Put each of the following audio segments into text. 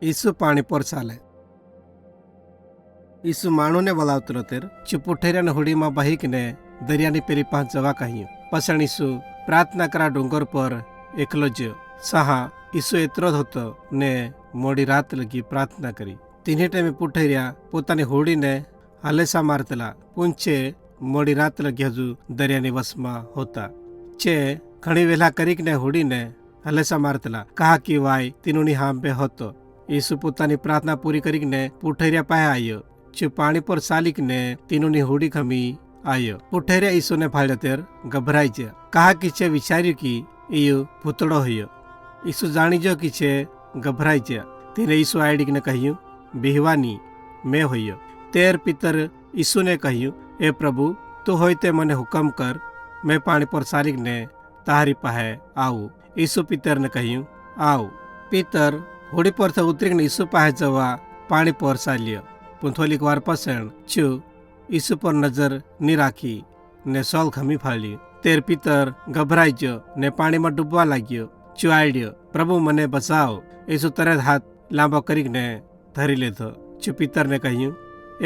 ઈસુ પાણી પર ચાલે. ઈસુ માણુને બોલાવતો તેર ચુપુઠેરિયાને હોડીમાં બહીકને દરિયાની પેરી પાંચ જવા કહ્યું. પછી ઈસુ પ્રાર્થના કરા ડુંગર પર એકલો જ સહા ઈસુ એતરો જ હતો ને મોડી રાત લગી પ્રાર્થના કરી. તીને ટાઈમે પુઠેરિયા પોતાની હોડીને હલેસા મારતલા પૂંચે મોડી રાત લગી હજુ દરિયાની વસમાં હોતા. ચે ઘણી વેલા કરીકને હોડીને હલેસા મારતલા કહા કી વાય તીનુની હાંભે હતો. ઈસુ પોતાની પ્રાર્થના પૂરી કરીને પુઠેરિયા પાસે આવ્યો. ચે પાણી પર ચાલીકને તીનુની હોડી ખમી આવ્યો. પુઠેરિયા ઈસુને ભાળ્યો તેર ગભરાઈ ગયા. કહા કી છે વિચાર્યું કી ઈયુ ભૂતળો હયો. ઈસુ જાણી જો કી છે ગભરાઈ ગયા. તેને ઈસુ આડીને કહ્યું બેહવાની મેં હોયો. તેર પિતર ઈસુને કહ્યું એ પ્રભુ તું હોય તે મને હુકમ કર, મેં પાણી પર ચાલીને તારી પાસે આવું. ઈસુ પિતરને કહ્યું આવ. પિતર હોડી પરથી ઉતરીને ઈસુ પાસે જવા પાણી પર ચાલ્યો. પણ થોડીક વાર પસણ છું ઈસુ પર નજર ની રાખી ને સોલ ખમી ફાળ્યું. તેર પિતર ગભરાઈ ગયો ને પાણીમાં ડૂબવા લાગ્યો. ચુઆડ્યો પ્રભુ મને બચાવો. ઈસુ તરત હાથ લાંબો કરીને ધરી લીધો. ચુ પિતરને કહ્યું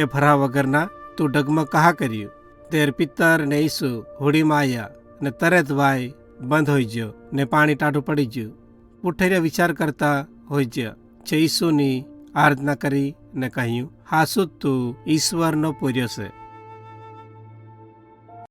એ ભરા વગરના તું ડગમગ કહા કર્યું. તેર પિતર ને ઈસુ હોડીમાં આવ્યા ને તરત વાય બંધ હોઈ ગયો ને પાણી ટાઢું પડી ગયું. પુઠેરિયા વિચાર કરતા હોઈ ગયા. છે ઈસુની આરાધના કરી ને કહ્યું હાસુ તું ઈશ્વરનો પૂર્યો છે.